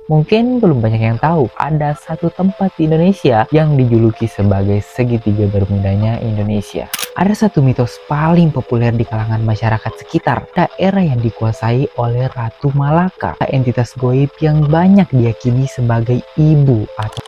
Mungkin belum banyak yang tahu, ada satu tempat di Indonesia yang dijuluki sebagai segitiga bermudanya Indonesia. Ada satu mitos paling populer di kalangan masyarakat sekitar, daerah yang dikuasai oleh Ratu Malaka, entitas goib yang banyak diyakini sebagai ibu atau...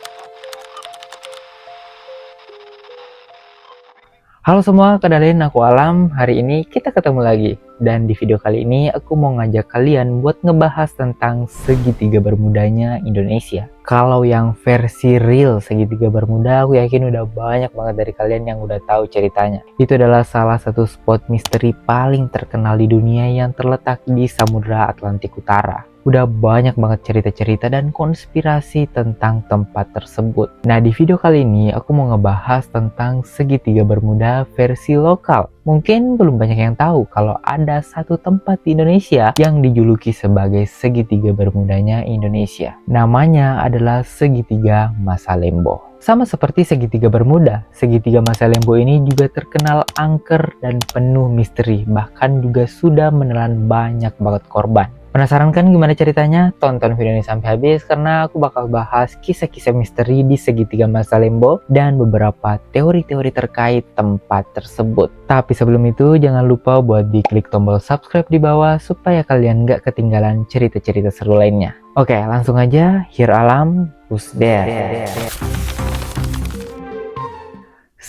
Halo semua, kenalin aku Alam. Hari ini kita ketemu lagi. Dan di video kali ini aku mau ngajak kalian buat ngebahas tentang segitiga bermudanya Indonesia. Kalau yang versi real segitiga bermuda, aku yakin udah banyak banget dari kalian yang udah tahu ceritanya. Itu adalah salah satu spot misteri paling terkenal di dunia yang terletak di Samudra Atlantik Utara. Udah banyak banget cerita-cerita dan konspirasi tentang tempat tersebut. Nah, di video kali ini aku mau ngebahas tentang segitiga bermuda versi lokal. Mungkin belum banyak yang tahu kalau ada satu tempat di Indonesia yang dijuluki sebagai segitiga bermudanya Indonesia. Namanya adalah segitiga Masalembo. Sama seperti segitiga bermuda, segitiga Masalembo ini juga terkenal angker dan penuh misteri, bahkan juga sudah menelan banyak banget korban. Penasaran kan gimana ceritanya? Tonton video ini sampai habis karena aku bakal bahas kisah-kisah misteri di segitiga Masalembo dan beberapa teori-teori terkait tempat tersebut. Tapi sebelum itu jangan lupa buat diklik tombol subscribe di bawah supaya kalian gak ketinggalan cerita-cerita seru lainnya. Oke, langsung aja. Here Alam, who's there?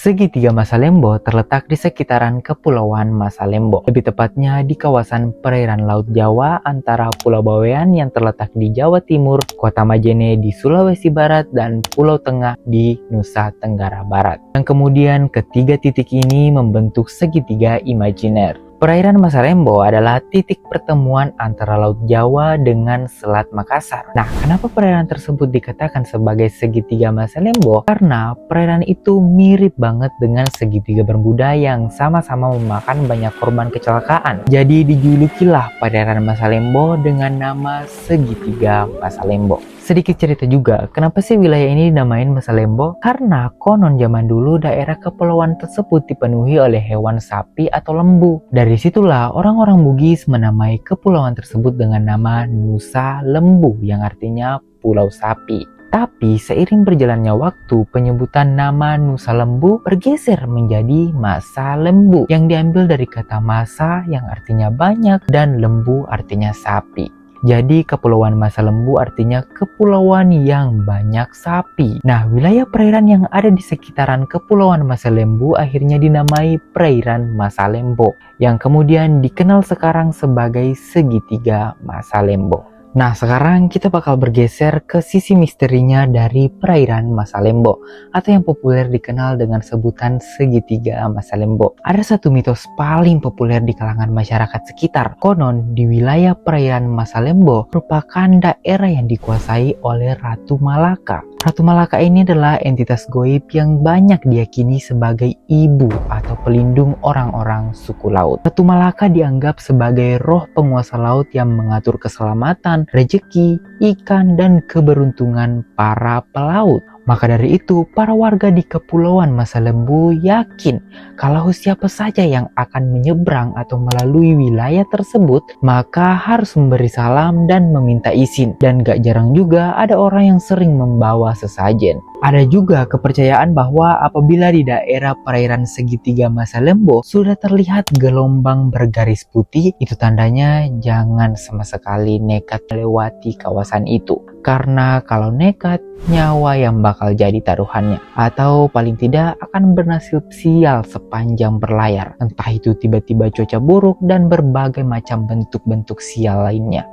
Segitiga Masalembo terletak di sekitaran Kepulauan Masalembo, lebih tepatnya di kawasan perairan Laut Jawa antara Pulau Bawean yang terletak di Jawa Timur, Kota Majene di Sulawesi Barat, dan Pulau Tengah di Nusa Tenggara Barat. Dan kemudian ketiga titik ini membentuk segitiga imajiner. Perairan Masalembo adalah titik pertemuan antara Laut Jawa dengan Selat Makassar. Nah, kenapa perairan tersebut dikatakan sebagai segitiga Masalembo? Karena perairan itu mirip banget dengan segitiga bermuda yang sama-sama memakan banyak korban kecelakaan. Jadi dijulukilah perairan Masalembo dengan nama segitiga Masalembo. Sedikit cerita juga, kenapa sih wilayah ini dinamain Masalembo? Karena konon zaman dulu daerah kepulauan tersebut dipenuhi oleh hewan sapi atau lembu. Dari situlah orang-orang Bugis menamai kepulauan tersebut dengan nama Nusa Lembu yang artinya Pulau Sapi. Tapi seiring berjalannya waktu, penyebutan nama Nusa Lembu bergeser menjadi Masa Lembu yang diambil dari kata masa yang artinya banyak dan lembu artinya sapi. Jadi Kepulauan Masalembo artinya kepulauan yang banyak sapi. Nah, wilayah perairan yang ada di sekitaran Kepulauan Masalembo akhirnya dinamai Perairan Masalembo, yang kemudian dikenal sekarang sebagai segitiga Masalembo. Nah, sekarang kita bakal bergeser ke sisi misterinya dari perairan Masalembo, atau yang populer dikenal dengan sebutan segitiga Masalembo. Ada satu mitos paling populer di kalangan masyarakat sekitar. Konon, di wilayah perairan Masalembo merupakan daerah yang dikuasai oleh Ratu Malaka. Ratu Malaka ini adalah entitas goib yang banyak diyakini sebagai ibu atau pelindung orang-orang suku laut. Ratu Malaka dianggap sebagai roh penguasa laut yang mengatur keselamatan, rezeki, ikan, dan keberuntungan para pelaut. Maka dari itu, para warga di Kepulauan Masalembo yakin kalau siapa saja yang akan menyeberang atau melalui wilayah tersebut, maka harus memberi salam dan meminta izin. Dan gak jarang juga ada orang yang sering membawa sesajen. Ada juga kepercayaan bahwa apabila di daerah perairan segitiga Masalembo sudah terlihat gelombang bergaris putih, itu tandanya jangan sama sekali nekat melewati kawasan itu. Karena kalau nekat, nyawa yang bakal jadi taruhannya. Atau paling tidak akan bernasib sial sepanjang berlayar. Entah itu tiba-tiba cuaca buruk dan berbagai macam bentuk-bentuk sial lainnya.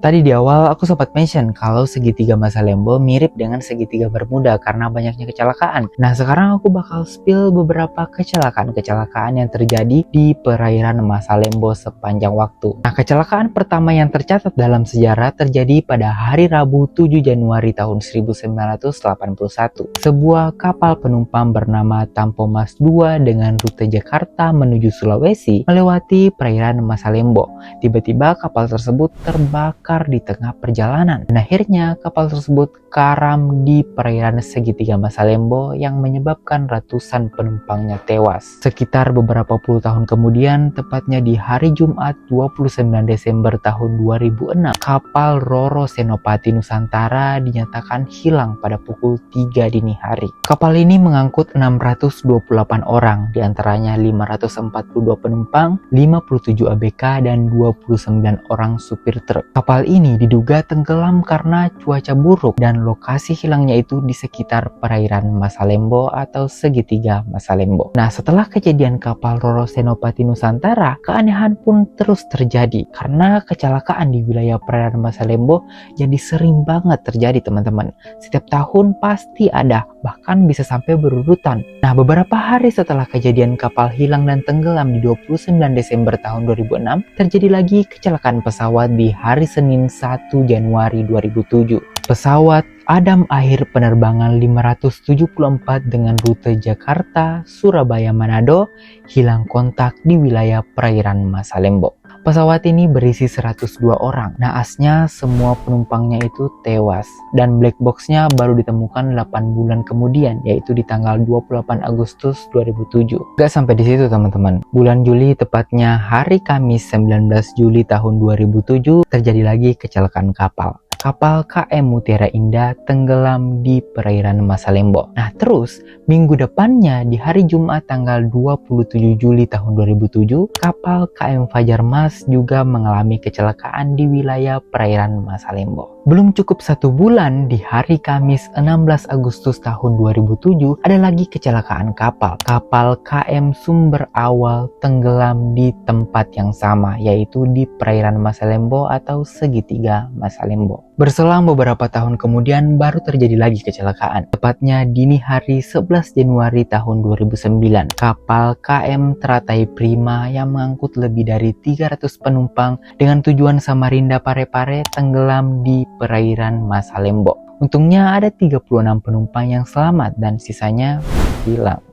Tadi di awal aku sempat mention kalau segitiga Masalembo mirip dengan segitiga Bermuda karena banyaknya kecelakaan. Nah, sekarang aku bakal spill beberapa kecelakaan yang terjadi di perairan Masalembo sepanjang waktu. Nah, kecelakaan pertama yang tercatat dalam sejarah terjadi pada hari Rabu 7 Januari tahun 1981. Sebuah kapal penumpang bernama Tampomas II dengan rute Jakarta menuju Sulawesi melewati perairan Masalembo. Tiba-tiba kapal tersebut terbakar terbakar di tengah perjalanan. Dan akhirnya kapal tersebut karam di perairan segitiga Masalembo yang menyebabkan ratusan penumpangnya tewas. Sekitar beberapa puluh tahun kemudian, tepatnya di hari Jumat 29 Desember tahun 2006, kapal Roro Senopati Nusantara dinyatakan hilang pada pukul 3 dini hari. Kapal ini mengangkut 628 orang, diantaranya 542 penumpang, 57 ABK, dan 29 orang supir truk. Kapal ini diduga tenggelam karena cuaca buruk dan lokasi hilangnya itu di sekitar perairan Masalembo atau segitiga Masalembo. Nah, setelah kejadian kapal Roro Senopati Nusantara, keanehan pun terus terjadi karena kecelakaan di wilayah perairan Masalembo jadi sering banget terjadi, teman-teman. Setiap tahun pasti ada, bahkan bisa sampai berurutan. Nah, beberapa hari setelah kejadian kapal hilang dan tenggelam di 29 Desember tahun 2006, terjadi lagi kecelakaan pesawat di hari Senin 1 Januari 2007. Pesawat Adam Air penerbangan 574 dengan rute Jakarta, Surabaya, Manado hilang kontak di wilayah perairan Masalembo. Pesawat ini berisi 102 orang. Naasnya semua penumpangnya itu tewas dan black box-nya baru ditemukan 8 bulan kemudian, yaitu di tanggal 28 Agustus 2007. Gak sampai di situ, teman-teman. Bulan Juli, tepatnya hari Kamis 19 Juli tahun 2007, terjadi lagi kecelakaan kapal. Kapal KM Mutiara Indah tenggelam di perairan Masalembo. Nah, terus minggu depannya di hari Jumat tanggal 27 Juli tahun 2007, kapal KM Fajar Mas juga mengalami kecelakaan di wilayah perairan Masalembo. Belum cukup 1 bulan, di hari Kamis 16 Agustus tahun 2007 ada lagi kecelakaan kapal. Kapal KM Sumber Awal tenggelam di tempat yang sama, yaitu di perairan Masalembo atau segitiga Masalembo. Berselang beberapa tahun kemudian baru terjadi lagi kecelakaan. Tepatnya dini hari 11 Januari tahun 2009, kapal KM Teratai Prima yang mengangkut lebih dari 300 penumpang dengan tujuan Samarinda Parepare tenggelam di perairan Masalembo. Untungnya ada 36 penumpang yang selamat dan sisanya hilang.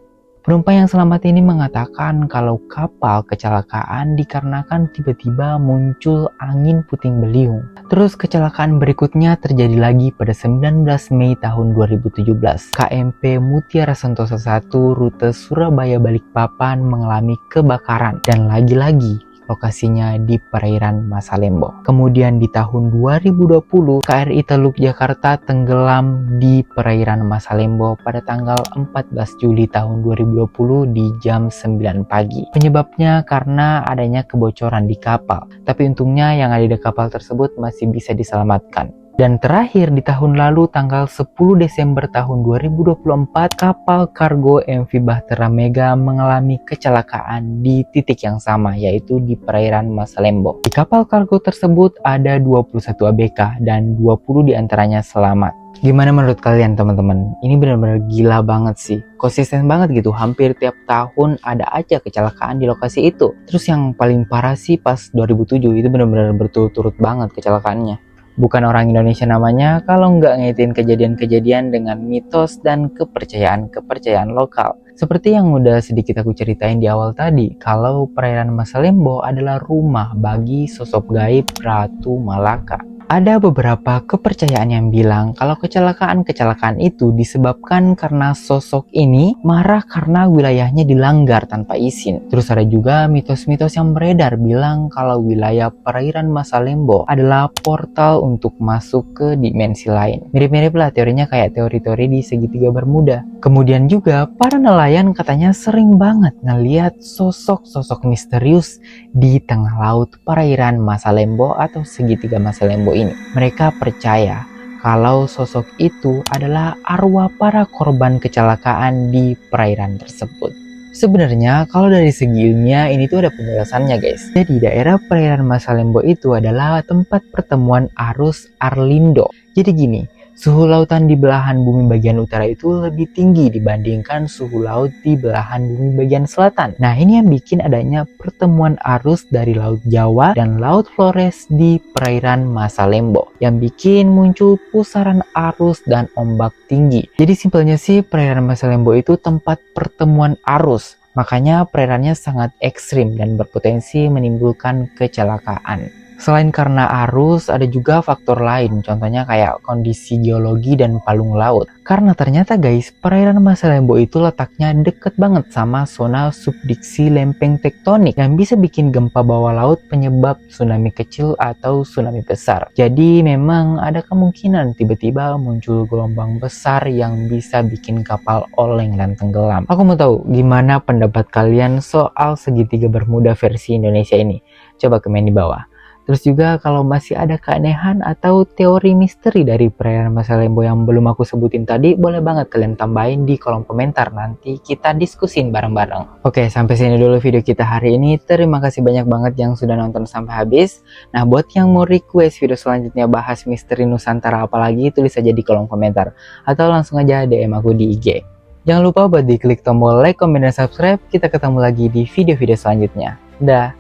Penumpang yang selamat ini mengatakan kalau kapal kecelakaan dikarenakan tiba-tiba muncul angin puting beliung. Terus kecelakaan berikutnya terjadi lagi pada 19 Mei tahun 2017. KMP Mutiara Sentosa 1 rute Surabaya Balikpapan mengalami kebakaran dan lagi-lagi lokasinya di perairan Masalembo. Kemudian di tahun 2020, KRI Teluk Jakarta tenggelam di perairan Masalembo pada tanggal 14 Juli tahun 2020 di jam 9 pagi. Penyebabnya karena adanya kebocoran di kapal. Tapi untungnya yang ada di kapal tersebut masih bisa diselamatkan. Dan terakhir di tahun lalu tanggal 10 Desember tahun 2024, kapal kargo MV Bahtera Mega mengalami kecelakaan di titik yang sama, yaitu di perairan Masalembo. Di kapal kargo tersebut ada 21 ABK dan 20 diantaranya selamat. Gimana menurut kalian, teman-teman? Ini benar-benar gila banget sih. Konsisten banget gitu, hampir tiap tahun ada aja kecelakaan di lokasi itu. Terus yang paling parah sih pas 2007, itu benar-benar berturut-turut banget kecelakaannya. Bukan orang Indonesia namanya kalau nggak ngaitin kejadian-kejadian dengan mitos dan kepercayaan-kepercayaan lokal. Seperti yang udah sedikit aku ceritain di awal tadi, kalau perairan Masalembo adalah rumah bagi sosok gaib Ratu Malaka. Ada beberapa kepercayaan yang bilang kalau kecelakaan-kecelakaan itu disebabkan karena sosok ini marah karena wilayahnya dilanggar tanpa izin. Terus ada juga mitos-mitos yang beredar bilang kalau wilayah perairan Masalembo adalah portal untuk masuk ke dimensi lain. Mirip-mirip lah teorinya kayak teori-teori di segitiga Bermuda. Kemudian juga para nelayan katanya sering banget ngeliat sosok-sosok misterius di tengah laut perairan Masalembo atau segitiga Masalembo ini. Mereka percaya kalau sosok itu adalah arwah para korban kecelakaan di perairan tersebut. Sebenarnya kalau dari segi ilmiah ini tuh ada penjelasannya, guys. Jadi daerah perairan Masalembo itu adalah tempat pertemuan arus Arlindo. Jadi gini, suhu lautan di belahan bumi bagian utara itu lebih tinggi dibandingkan suhu laut di belahan bumi bagian selatan. Nah, ini yang bikin adanya pertemuan arus dari Laut Jawa dan Laut Flores di perairan Masalembo, yang bikin muncul pusaran arus dan ombak tinggi. Jadi simpelnya sih perairan Masalembo itu tempat pertemuan arus. Makanya perairannya sangat ekstrim dan berpotensi menimbulkan kecelakaan. Selain karena arus, ada juga faktor lain, contohnya kayak kondisi geologi dan palung laut. Karena ternyata guys, perairan Masalembo itu letaknya deket banget sama zona subduksi lempeng tektonik yang bisa bikin gempa bawah laut penyebab tsunami kecil atau tsunami besar. Jadi memang ada kemungkinan tiba-tiba muncul gelombang besar yang bisa bikin kapal oleng dan tenggelam. Aku mau tahu gimana pendapat kalian soal segitiga Bermuda versi Indonesia ini? Coba komen di bawah. Terus juga kalau masih ada keanehan atau teori misteri dari perairan Masalembo yang belum aku sebutin tadi, boleh banget kalian tambahin di kolom komentar, nanti kita diskusin bareng-bareng. Oke, sampai sini dulu video kita hari ini. Terima kasih banyak banget yang sudah nonton sampai habis. Nah, buat yang mau request video selanjutnya bahas misteri Nusantara apalagi, tulis aja di kolom komentar. Atau langsung aja DM aku di IG. Jangan lupa buat diklik tombol like, comment, dan subscribe. Kita ketemu lagi di video-video selanjutnya. Dah.